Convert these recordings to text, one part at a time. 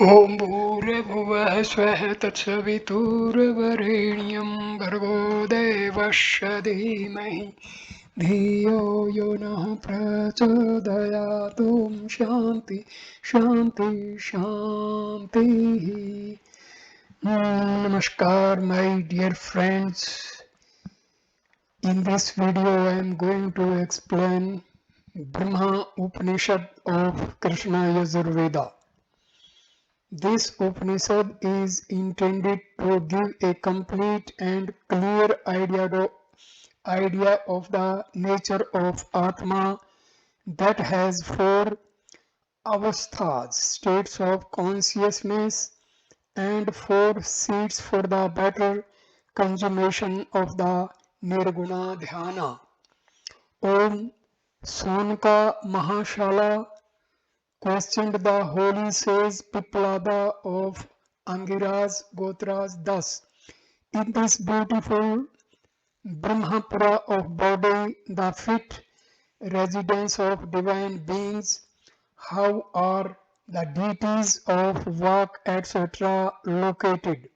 ॐ भूर्भुवः स्वः तत्सवितुर्वरेण्यं भर्गो देवस्य धीमहि धियो यो नः प्रचोदयात्। ॐ शान्ति शान्ति शान्तिः. Namaskar, my dear friends. In this video I am going to explain Brahma Upanishad of Krishna Yajurveda. This Upanishad is intended to give a complete and clear idea of the nature of Āṭmā, that has four avasṭhās, states of consciousness, and four seats for the better consummation of the nirguṇa dhyāna. Om Śaunaka Mahāśala questioned the holy sage Pippalada of Aṅgiras goṭras thus: in this beautiful Brahmapura of body, the fit residence of divine beings, how are the deities of Vak etc. located?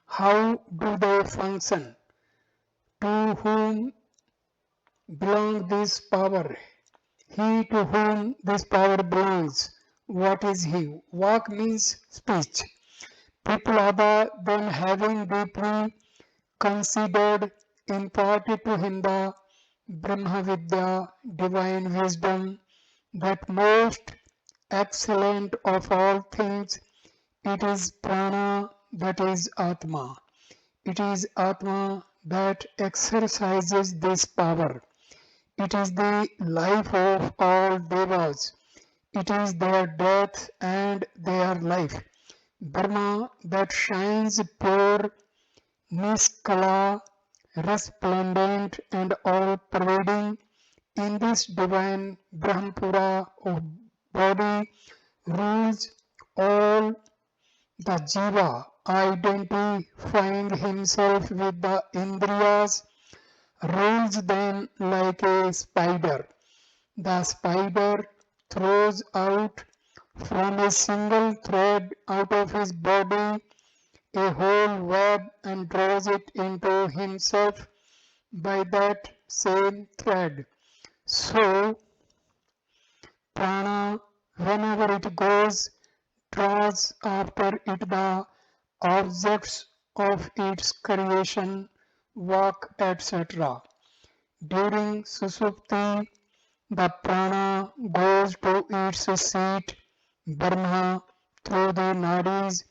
How do they function? To whom belong this power? He to whom this power belongs, what is he? Vak means speech. Pippalada, then having deeply considered, imparted to him the Brahmaviḍyā, divine wisdom, that most excellent of all things. It is prāṇa, that is Āṭmā. It is Āṭmā that exercises this power. It is the life of all Ḍevas. It is their death and their life. Brahma that shines pure, nishkala, resplendent and all-pervading. In this divine Brahmapura of body rules all the Jīva, identifying himself with the inḍriyas, rolls them like a spider. The spider throws out from a single thread out of his body a whole web and draws it into himself by that same thread. So, prāṇa, whenever it goes, draws after it the objects of its creation, Vak etc. During sushupṭi, the prāṇa goes to its seat, Brahma, through the nādis,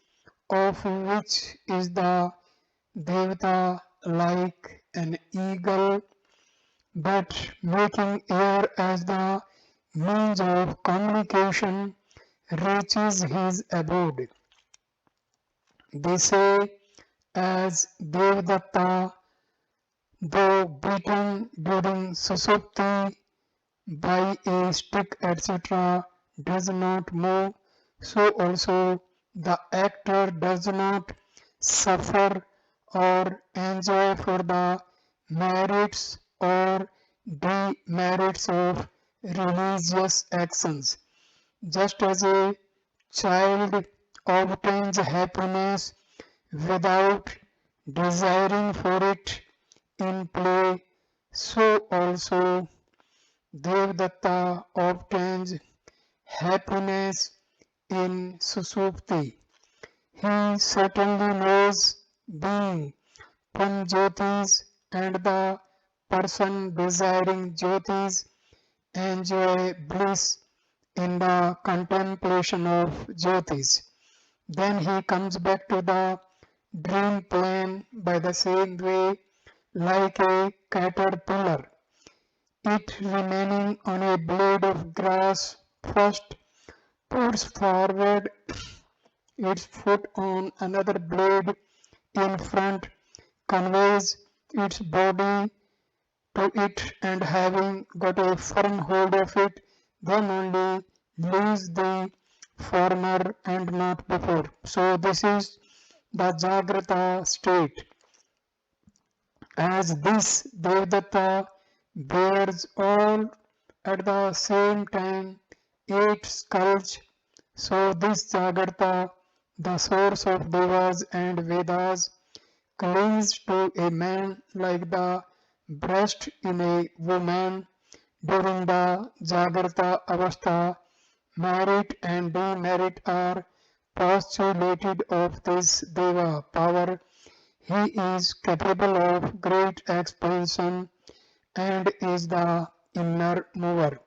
of which is the devata like an eagle, but making air as the means of communication, reaches his abode. They say, as Devadatta, though beaten during sushupṭi by a stick etc., does not move, so also the actor does not suffer or enjoy for the merits or demerits of religious actions. Just as a child obtains happiness without desiring for it in play, so also Devadatta obtains happiness in sushupṭi. He certainly knows being Param-Jyotis, and the person desiring Jyotis enjoy bliss in the contemplation of Jyotis. Then he comes back to the dream plane by the same way, like a caterpillar. It remaining on a blade of grass first puts forward its foot on another blade in front, conveys its body to it, and having got a firm hold of it, then only leaves the former and not before. So this is the Jagrata state. As this Devadatta bears all at the same time 8 skulls, so this Jagrata The source of Ḍevas and Vedas clings to a man like the breast in a woman during the Jagrata avasṭhā. Merit and demerit are postulated of this Deva power. He is capable of great expansion and is the inner mover.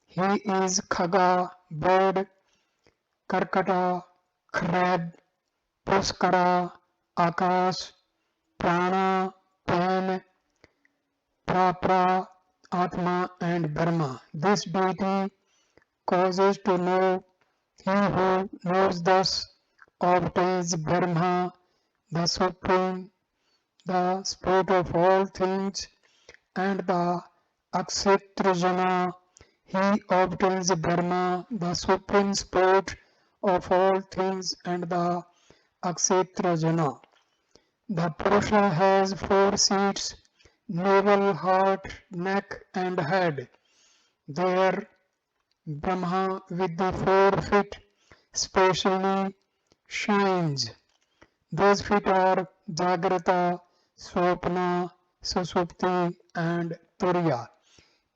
He is Khaga, bird, Karkata, crab, Puskara, Akash, prāṇa, pain, Prapra, Āṭmā and Brahman. This deity causes to know. He who knows thus obtains Brahma, the supreme, the sport of all things, and the Akshetrajana. He obtains Brahma, the supreme sport of all things, and the Akshetrajana. The Purusha has 4 seats: navel, heart, neck, and head. There Brahma with the 4 feet specially shines. Those feet are Jagrata, Swapna, Sushupṭi, and Turiya.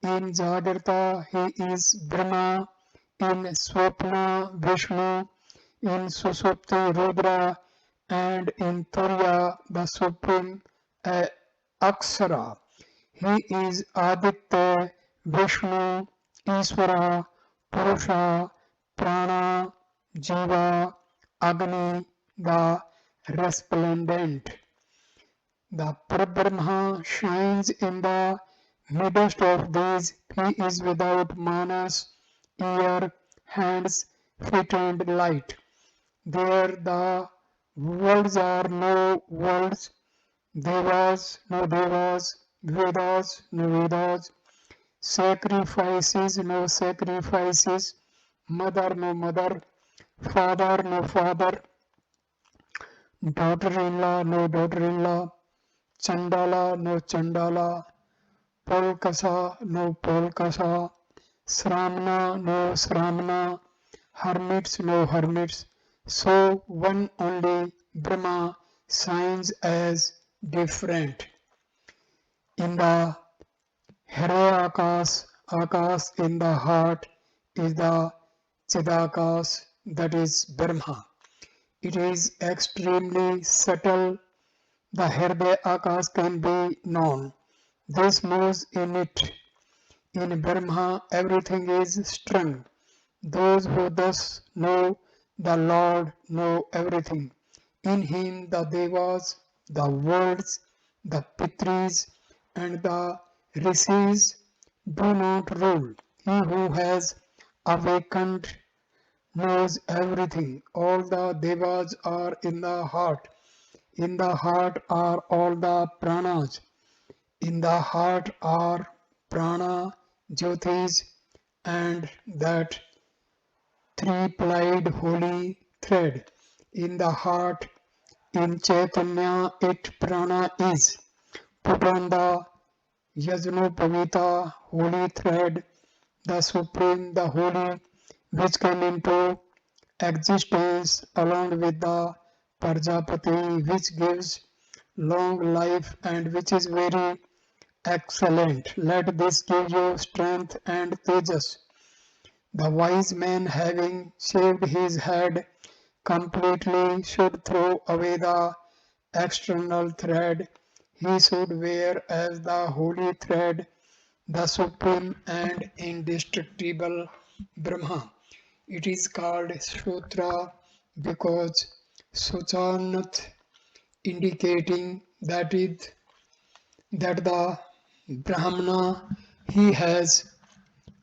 In Jagrata he is Brahma, in Swapna Vishnu, in Sushupṭi Rudra, and in Turiya the supreme Aksara. He is Aditya, Vishnu, Ishvara, Purusha, prāṇa, Jīva, Agni, the resplendent. The Parabrahma shines in the midst of these. He is without manas, ear, hands, feet, and light. There the worlds are no worlds, Devas, no Devas, Vedas, no Vedas, sacrifices, no sacrifices, mother, no mother, father, no father, daughter-in-law, no daughter-in-law, Chandala, no Chandala, Polkasa, no Polkasa, Sramana, no Sramana, hermits, no hermits. So one only Brahma shines as different. In the Hriyakas, Akas in the heart is the Chidakas, that is Brahma. It is extremely subtle. The Hriday Akas can be known. This moves in it. In Brahma everything is strung. Those who thus know the Lord know everything. In him the Devas, the worlds, the Pitris, and the Rishis do not rule. He who has awakened knows everything. All the Devas are in the heart. In the heart are all the prāṇas. In the heart are Param-Jyotis and that 3-plied holy thread. In the heart, in Chaitanya, it prāṇa is. Put on the Yajurveda holy thread, the supreme, the holy, which came into existence along with the Prajapati, which gives long life and which is very excellent. Let this give you strength and tejas. The wise man, having shaved his head completely, should throw away the external thread. He should wear as the holy thread the supreme and indestructible Brahma. It is called Sutra because Suchanat, indicating that the Brahmana, he has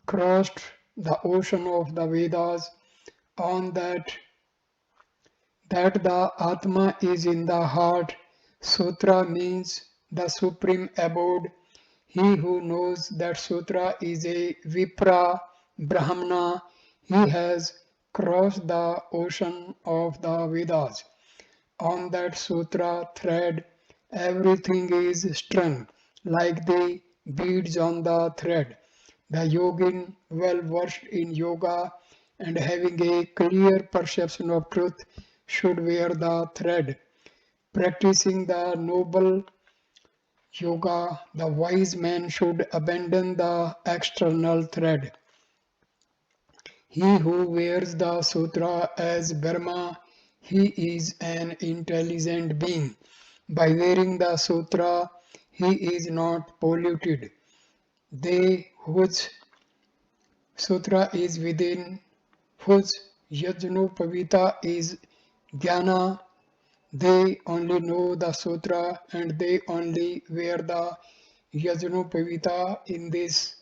crossed the ocean of the Vedas, on that the Āṭmā is in the heart. Sutra means the supreme abode. He who knows that Sutra is a Vipra Brahmana, he has crossed the ocean of the Vedas. On that Sutra thread, everything is strung like the beads on the thread. The yogin, well versed in yoga and having a clear perception of truth, should wear the thread. Practicing the noble yoga, the wise man should abandon the external thread. He who wears the sutra as Brahma, he is an intelligent being. By wearing the sutra, he is not polluted. They whose sutra is within, whose yajnopavita is jnana, they only know the sutra and they only wear the yajnopavita in this.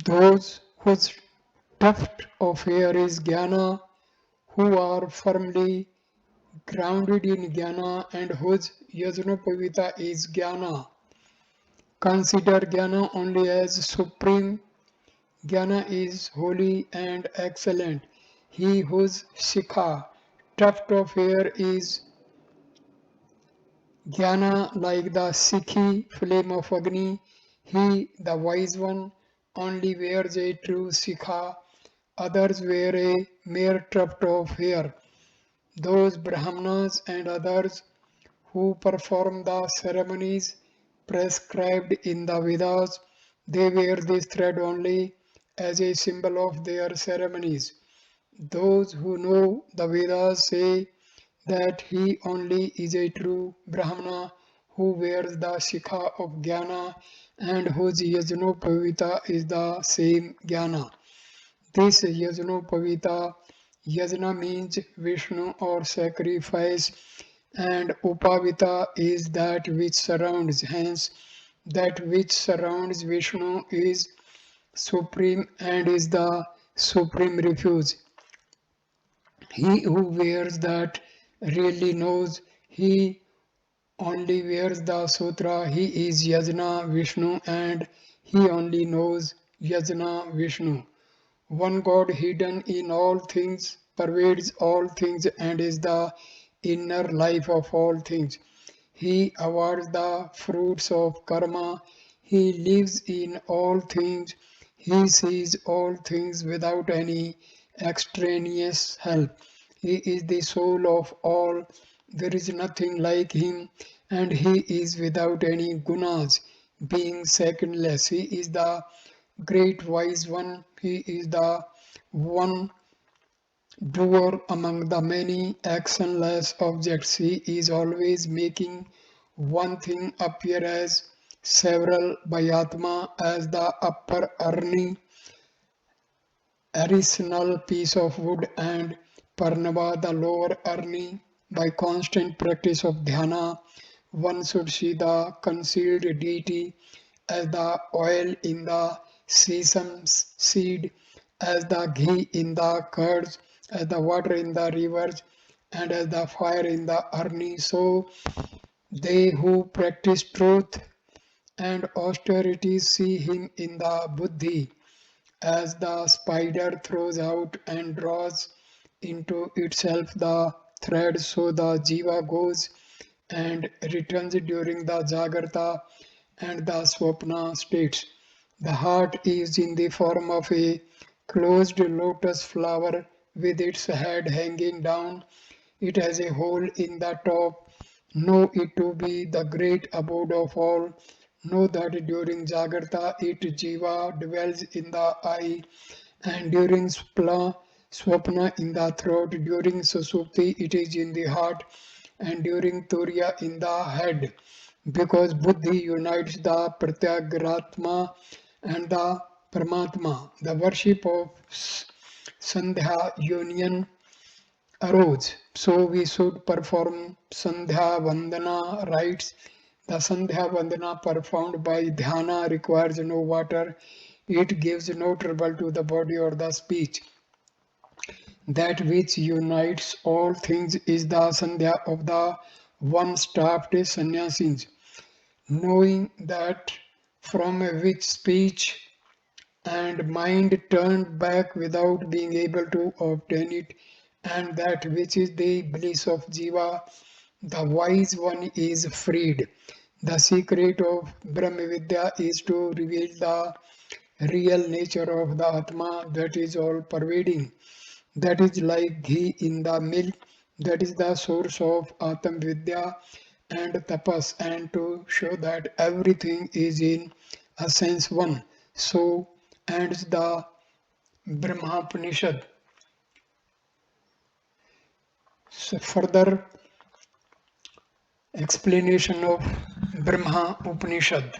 Those whose tuft of hair is jnana, who are firmly grounded in jnana and whose yajnopavita is jnana, consider jnana only as supreme. Jnana is holy and excellent. He whose shikha, tuft of hair is jnana like the sikhi flame of Agni, he, the wise one, only wears a true shikha, others wear a mere tuft of hair. Those Brahmanas and others who perform the ceremonies prescribed in the Vedas, they wear this thread only as a symbol of their ceremonies. Those who know the Vedas say that he only is a true Brahmana who wears the shikha of jnana and whose yajnopavita is the same jnana. This yajnopavita, yajna means Vishnu or sacrifice, and upavita is that which surrounds. Hence, that which surrounds Vishnu is supreme and is the supreme refuge. He who wears that really knows he only wears the sutra, he is Yajna Vishnu and he only knows Yajna Vishnu. One God hidden in all things, pervades all things and is the inner life of all things. He awards the fruits of karma, he lives in all things, he sees all things without any extraneous help. He is the soul of all, there is nothing like him, and he is without any gunas, being secondless. He is the great wise one, he is the one doer among the many actionless objects. He is always making one thing appear as several by Āṭmā as the upper artisanal piece of wood and Parnava the lower arni. By constant practice of dhyāna, one should see the concealed deity as the oil in the sesame seed, as the ghee in the curds, as the water in the rivers, and as the fire in the arni. So they who practice truth and austerity see him in the buddhi, as the spider throws out and draws into itself the thread, so the Jīva goes and returns during the Jagrata and the Swapna states. The heart is in the form of a closed lotus flower with its head hanging down. It has a hole in the top. Know it to be the great abode of all. Know that during Jagrata it Jīva dwells in the eye, and during Swapna in the throat, during sushupṭi it is in the heart, and during Turiya in the head. Because Buddhi unites the Pratyagaratma and the Paramatma. The worship of Sandhya union arose. So we should perform Sandhya Vandana rites. The Sandhya Vandana performed by dhyāna requires no water. It gives no trouble to the body or the speech. That which unites all things is the Sandhya of the one-staffed sannyasis. Knowing that from which speech and mind turned back without being able to obtain it, and that which is the bliss of Jīva, the wise one is freed. The secret of Brahmavidya is to reveal the real nature of the Āṭmā, that is all-pervading, that is like ghee in the milk, that is the source of Āṭmā and tapas, and to show that everything is in a sense one. So ends the Brahmapunishaḍ. So further explanation of Brahma Upanishad.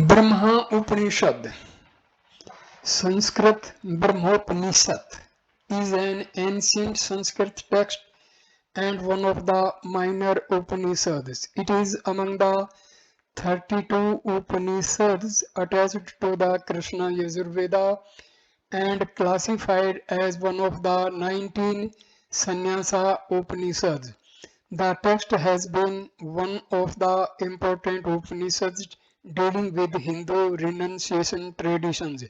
Brahma Upanishad, Sanskrit Brahmopanishad, is an ancient Sanskrit text and one of the minor Upanishads. It is among the 32 Upanishads attached to the Krishna Yajurveda and classified as one of the 19 Sannyasa Upanishads. The text has been one of the important Upanishads dealing with Hindu renunciation traditions.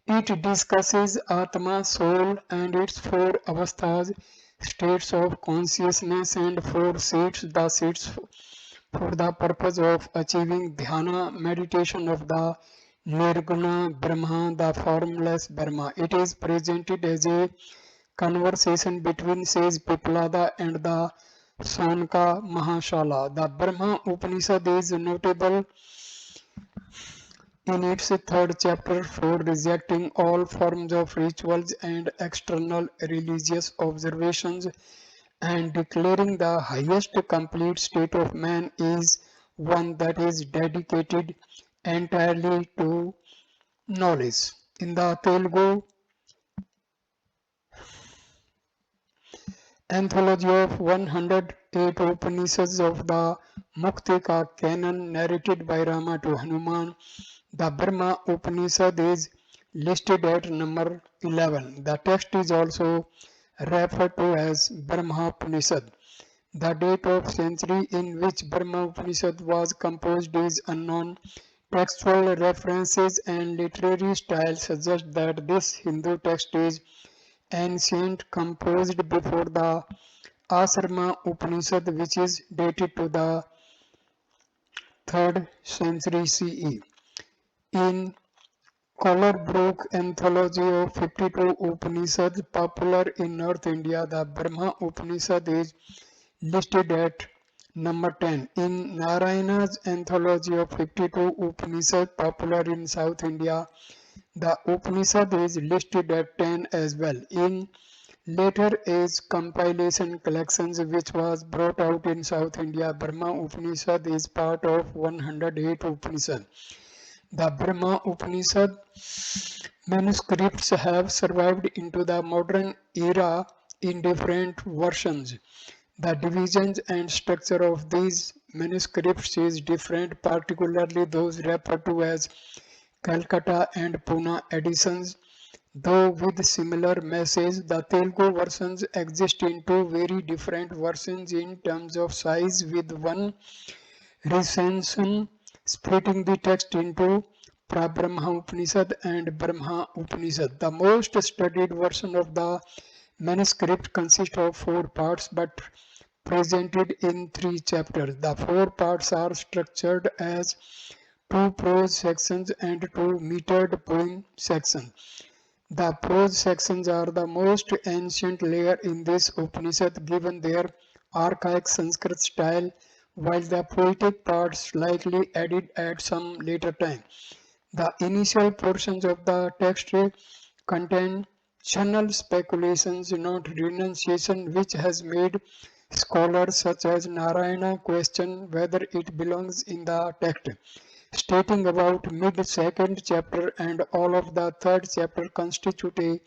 It discusses Āṭmā, soul, and its four avasṭhās, states of consciousness, and four seats, the seats for the purpose of achieving dhyāna, meditation of the nirguṇa Brahma, the formless Brahma. It is presented as a conversation between Sage Pippalāḍa and the Śaunaka Mahāśala. The Brahma Upanishad is notable in its third chapter for rejecting all forms of rituals and external religious observations and declaring the highest complete state of man is one that is dedicated entirely to knowledge. In the Telugu anthology of 108 Upanishads of the Muktika canon narrated by Rama to Hanuman, the Brahma Upanishad is listed at number 11. The text is also referred to as Brahmapunishaḍ. The date of century in which Brahma Upanishad was composed is unknown. Textual references and literary style suggest that this Hindu text is ancient, composed before the Asarma Upanishad, which is dated to the 3rd century CE. In Colebrook anthology of 52 Upanishads popular in North India, the Brahma Upanishad is listed at number 10. In Narayana's anthology of 52 Upanishads popular in South India, the Upanishad is listed at 10 as well. In later age compilation collections which was brought out in South India, Brahma Upanishad is part of 108 Upanishads. The Brahma Upanishad manuscripts have survived into the modern era in different versions. The divisions and structure of these manuscripts is different, particularly those referred to as Calcutta and Pune editions. Though with similar message, the Telugu versions exist in two very different versions in terms of size, with one recension splitting the text into Brahma Upanishad and Brahma Upanishad. The most studied version of the manuscript consists of 4 parts but presented in 3 chapters. The 4 parts are structured as 2 prose sections and 2 metered poem sections. The prose sections are the most ancient layer in this Upanishad given their archaic Sanskrit style, while the poetic parts likely added at some later time. The initial portions of the text contain channel speculations, not renunciation, which has made scholars such as Narayana question whether it belongs in the text. Stating about mid-second chapter and all of the 3rd chapter constitute a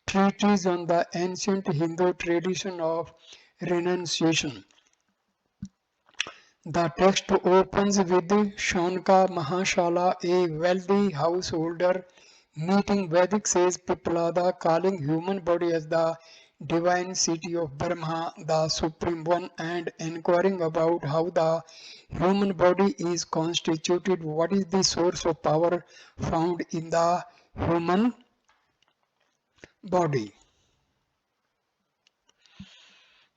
treatise on the ancient Hindu tradition of renunciation. The text opens with Śaunaka Mahāśala, a wealthy householder, meeting Vedic sage Pippalada, calling human body as the divine city of Brahma, the Supreme One, and inquiring about how the human body is constituted, what is the source of power found in the human body.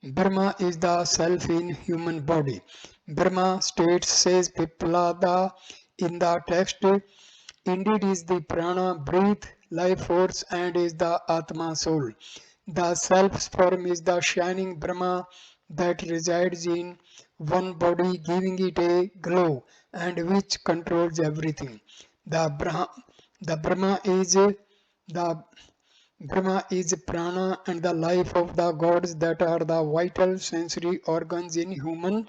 Brahma is the self in human body. Brahma states, says Pippalada in the text, indeed is the prāṇa, breath, life force, and is the Āṭmā, soul. The self's form is the shining Brahma that resides in one body, giving it a glow and which controls everything. The Brahma is prāṇa and the life of the gods that are the vital sensory organs in human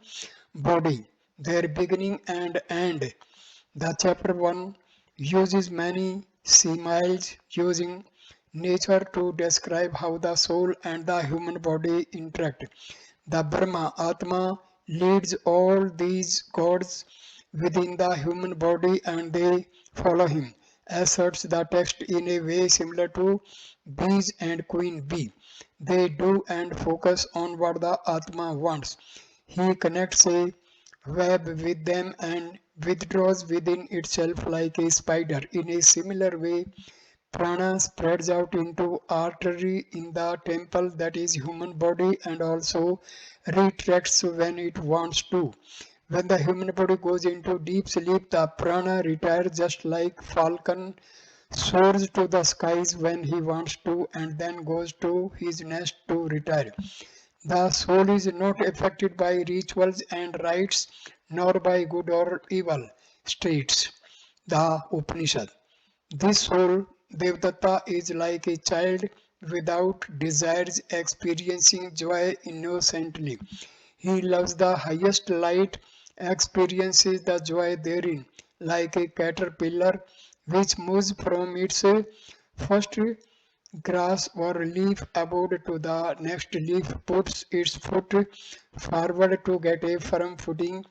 body, their beginning and end. The chapter 1 uses many similes using nature to describe how the soul and the human body interact. The Brahma, Āṭmā, leads all these gods within the human body and they follow him, asserts the text in a way similar to bees and queen bee. They do and focus on what the Āṭmā wants. He connects a web with them and withdraws within itself like a spider. In a similar way, prāṇa spreads out into artery in the temple that is human body and also retracts when it wants to. When the human body goes into deep sleep, the prāṇa retires just like falcon soars to the skies when he wants to and then goes to his nest to retire. The soul is not affected by rituals and rites nor by good or evil states. The Upanishad. This soul, Devdatta, is like a child without desires, experiencing joy innocently. He loves the highest light, experiences the joy therein, like a caterpillar which moves from its first grass or leaf abode to the next leaf, puts its foot forward to get a firm footing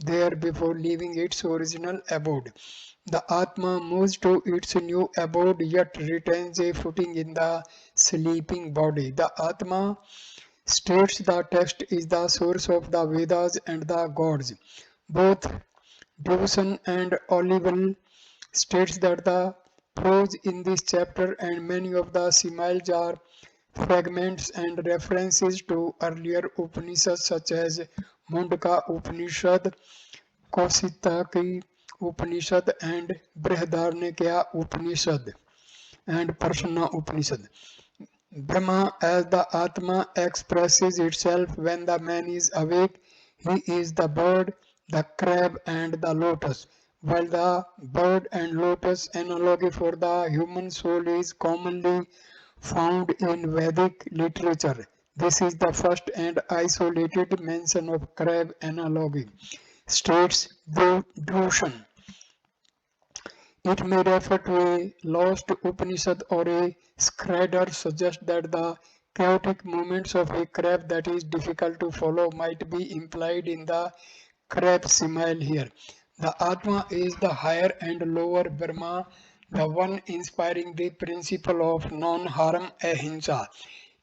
there before leaving its original abode. The Āṭmā moves to its new abode yet retains a footing in the sleeping body. The Āṭmā, states the text, is the source of the Vedas and the gods. Both Ḍevas and Olival states that the prose in this chapter and many of the similes are fragments and references to earlier Upanishads such as Mundaka Upanishad, Kausitaki Upanishad and Brihadaranyaka Upanishad and Prashna Upanishad. Brahma as the Āṭmā expresses itself when the man is awake. He is the bird, the crab and the lotus. While the bird and lotus analogy for the human soul is commonly found in Vedic literature, this is the first and isolated mention of crab analogy, states Dushan. It may refer to a lost Upanishad or a scrider, suggests that the chaotic movements of a crab that is difficult to follow might be implied in the crab simile here. The Āṭmā is the higher and lower Brahma, the one inspiring the principle of non-harm ahimsa,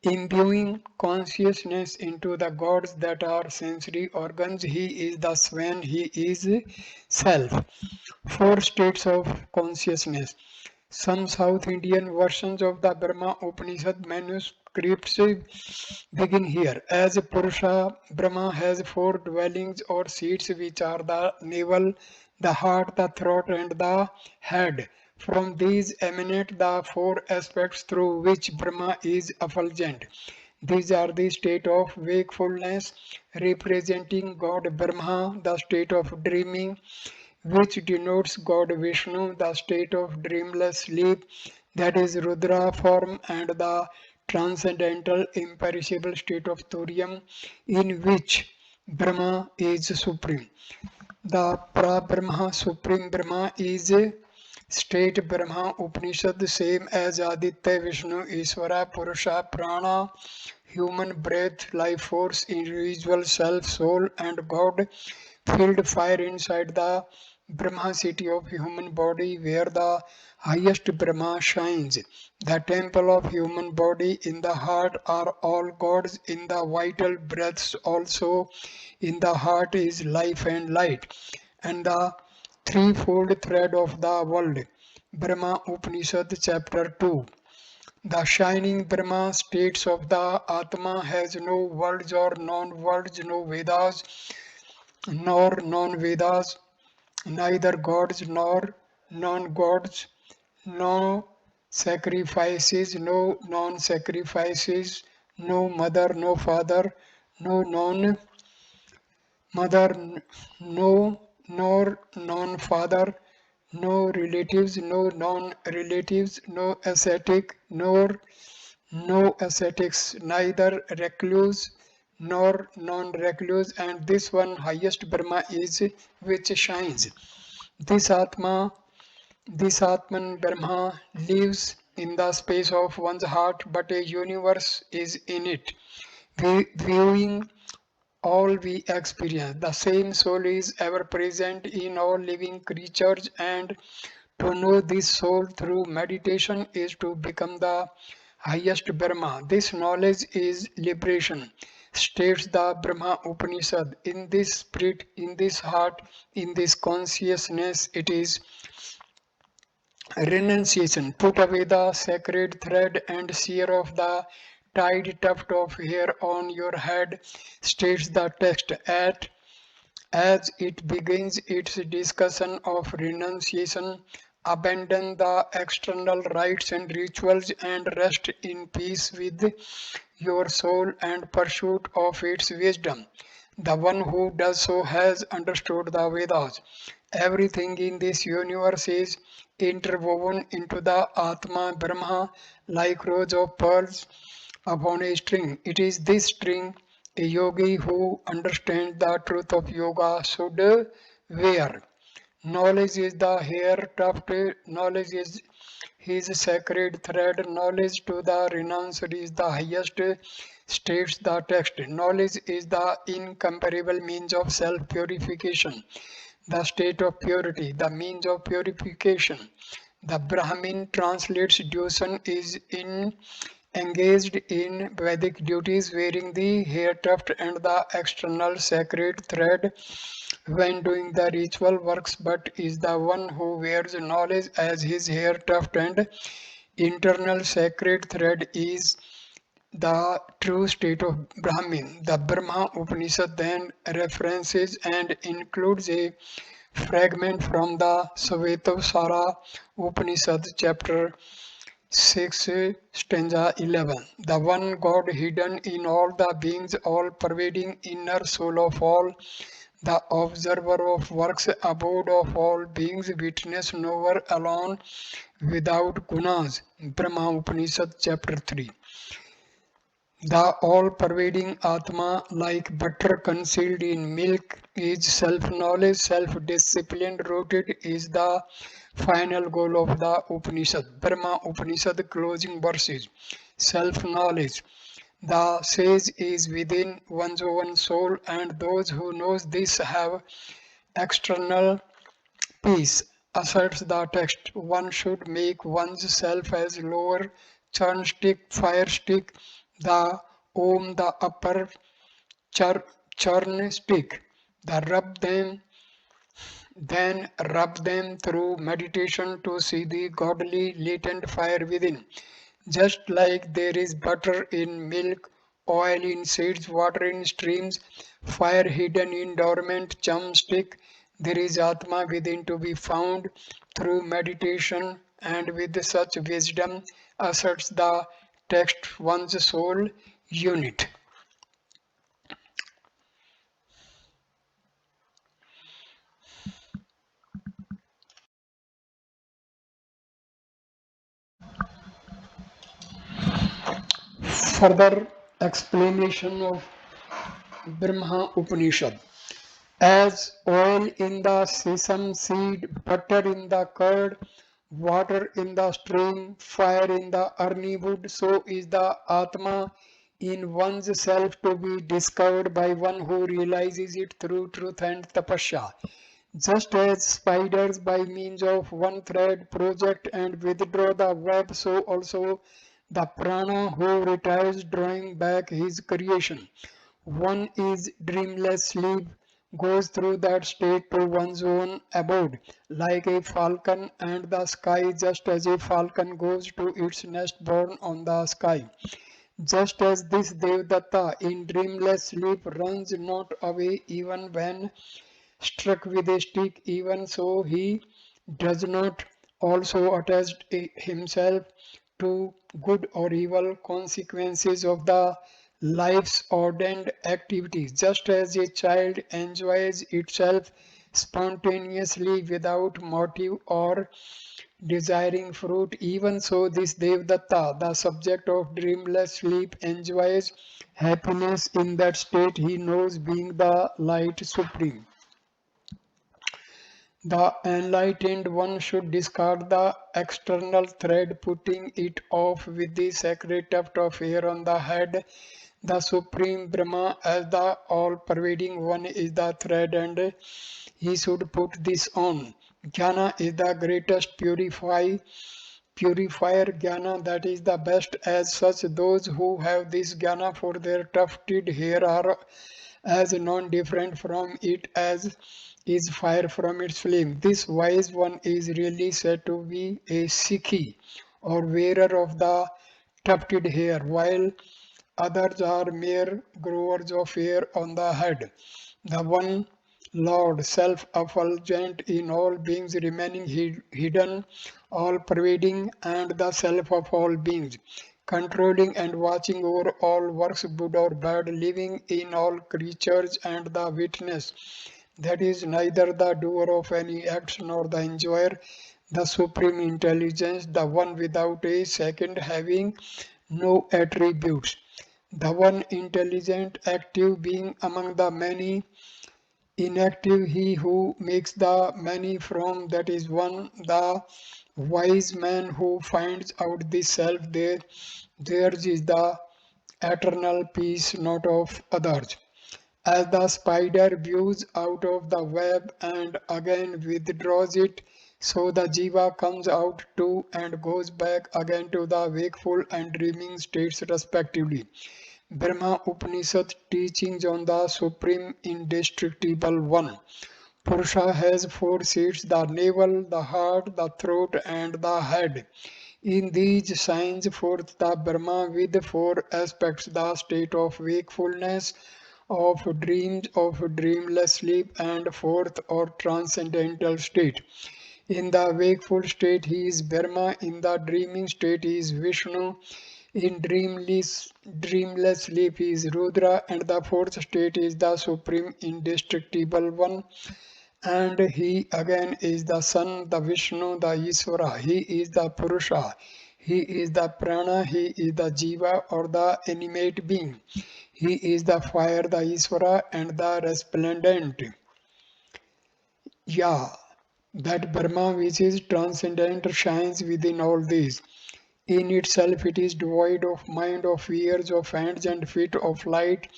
imbuing consciousness into the gods that are sensory organs. He is the swan, he is self. 4 states of consciousness. Some South Indian versions of the Brahma Upanishad manuscripts begin here. As Purusha, Brahma has 4 dwellings or seats which are the navel, the heart, the throat and the head. From these emanate the 4 aspects through which Brahma is effulgent. These are the state of wakefulness representing God Brahma, the state of dreaming which denotes God Vishnu, the state of dreamless sleep, that is Rudra form, and the transcendental imperishable state of Turiya, in which Brahma is supreme. The Pra-Brahma, Supreme Brahma, is state Brahma Upanishad, same as Aditya, Vishnu, Ishvara, Purusha, Prāṇa, human breath, life force, individual self, soul, and God, filled fire inside the Brahma city of human body where the highest Brahma shines. The temple of human body in the heart are all gods in the vital breaths also. In the heart is life and light. And the threefold thread of the world. Brahma Upanishad chapter 2. The shining Brahma states of the Āṭmā has no worlds or non-worlds, no Vedas nor non-Vedas, neither gods nor non-gods, no sacrifices, no non-sacrifices, no mother, no father, no non-mother, no nor non-father, no relatives, no non-relatives, no ascetic, nor no ascetics, neither recluse nor non-recluse, and this one highest Brahma is which shines. This Atma, this Atman Brahma lives in the space of one's heart, but a universe is in it. Viewing all we experience, the same soul is ever present in all living creatures, and to know this soul through meditation is to become the highest Brahma. This knowledge is liberation, states the Brahma Upanishad. In this spirit, in this heart, in this consciousness, it is renunciation. Put away the sacred thread and shear of the tied tuft of hair on your head, states the text. As it begins its discussion of renunciation, abandon the external rites and rituals and rest in peace with your soul and pursuit of its wisdom. The one who does so has understood the Vedas. Everything in this universe is interwoven into the Āṭmā Brahma like rows of pearls upon a string. It is this string a yogi who understands the truth of yoga should wear. Knowledge is the hair tuft, knowledge is his sacred thread, knowledge to the renounced is the highest, states the text. Knowledge is the incomparable means of self-purification, the state of purity, the means of purification. The Brahmin translates devotion is engaged in Vedic duties wearing the hair tuft and the external sacred thread when doing the ritual works, but is the one who wears knowledge as his hair tuft and internal sacred thread is the true state of Brahmin. The Brahma Upanishad then references and includes a fragment from the Shvetavasara Upanishad chapter 6 stanza 11. The one God hidden in all the beings, all-pervading inner soul of all, the observer of works, abode of all beings, witness, knower, alone, without gunas. Brahma Upanishad chapter 3. The all-pervading Āṭmā, like butter concealed in milk, is self-knowledge, self-discipline, rooted is the final goal of the Upanishad. Brahma Upanishad closing verses. Self-knowledge. The sage is within one's own soul, and those who knows this have external peace, asserts the text. One should make one's self as lower churn stick, fire stick, the Om, the upper churn stick. Then rub them through meditation to see the godly latent fire within. Just like there is butter in milk, oil in seeds, water in streams, fire hidden in dormant chum stick, there is Atma within to be found through meditation, and with such wisdom asserts the text one's soul unit. Further explanation of Brahma Upanishad. As oil in the sesame seed, butter in the curd, water in the stream, fire in the arni wood, so is the Atma in one's self to be discovered by one who realizes it through truth and tapasya. Just as spiders by means of one thread project and withdraw the web, so also the prana who retires drawing back his creation. One is dreamless sleep, goes through that state to one's own abode, like a falcon and the sky, just as a falcon goes to its nest born on the sky. Just as this Devdatta in dreamless sleep runs not away even when struck with a stick, even so he does not also attach himself to good or evil consequences of the life's ordained activities. Just as a child enjoys itself spontaneously without motive or desiring fruit, even so this Devdatta, the subject of dreamless sleep, enjoys happiness in that state he knows being the light supreme. The enlightened one should discard the external thread, putting it off with the sacred tuft of hair on the head. The Supreme Brahma, as the all-pervading one, is the thread, and he should put this on. Jnana is the greatest purifier. Jnana, that is the best. As such, those who have this jnana for their tufted hair are as non-different from it as is fire from its flame. This wise one is really said to be a Sikhi or wearer of the tufted hair, while others are mere growers of hair on the head. The one Lord, self-effulgent in all beings, remaining hidden, all-pervading, and the self of all beings, controlling and watching over all works, good or bad, living in all creatures, and the witness, that is neither the doer of any acts nor the enjoyer, the supreme intelligence, the one without a second, having no attributes, the one intelligent, active being among the many, inactive, he who makes the many from that is one, the wise man who finds out this self, theirs is the eternal peace, not of others. As the spider views out of the web and again withdraws it, so the Jīva comes out too and goes back again to the wakeful and dreaming states respectively. Brahma Upanishad teachings on the Supreme Indestructible One. Purusha has four seats: the navel, the heart, the throat, and the head. In these shines forth the Brahma with four aspects: the state of wakefulness, of dreams, of dreamless sleep, and fourth or transcendental state. In the wakeful state he is Brahma, in the dreaming state he is Vishnu, in dreamless sleep he is Rudra, and the fourth state is the Supreme Indestructible One. And he again is the Sun, the Vishnu, the Isvara. He is the Purusha. He is the prāṇa. He is the Jīva or the animate being. He is the fire, the Isvara, and the resplendent. Yeah, that Brahma which is transcendent shines within all these. In itself it is devoid of mind, of ears, of hands and feet, of light.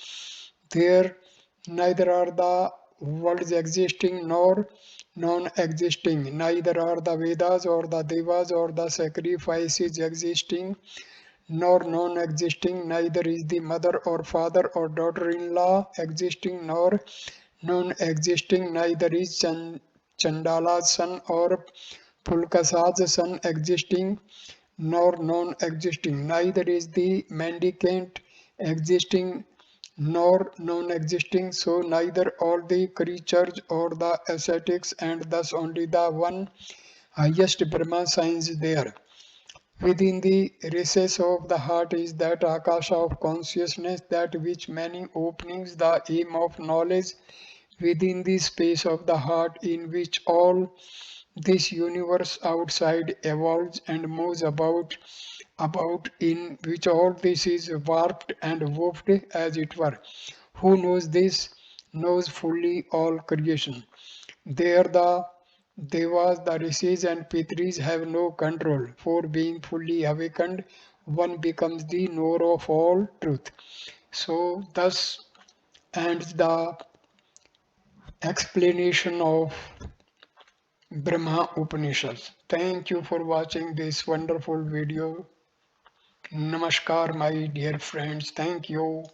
There neither are the worlds existing nor non-existing, neither are the Vedas or the Devas or the sacrifices existing nor non-existing, neither is the mother or father or daughter-in-law existing nor non-existing, neither is Chandala's son or Pulkasa's son existing nor non-existing, neither is the mendicant existing nor non-existing, so neither all the creatures or the ascetics, and thus only the one highest Brahma shines there. Within the recess of the heart is that Akasha of consciousness, that which many openings, the aim of knowledge, within the space of the heart in which all this universe outside evolves and moves about, in which all this is warped and woofed as it were. Who knows this knows fully all creation. There the Devas, the Rishis and Pitris have no control, for being fully awakened, one becomes the knower of all truth. So thus ends the explanation of Brahma Upanishad. Thank you for watching this wonderful video. Namaskar, my dear friends. Thank you.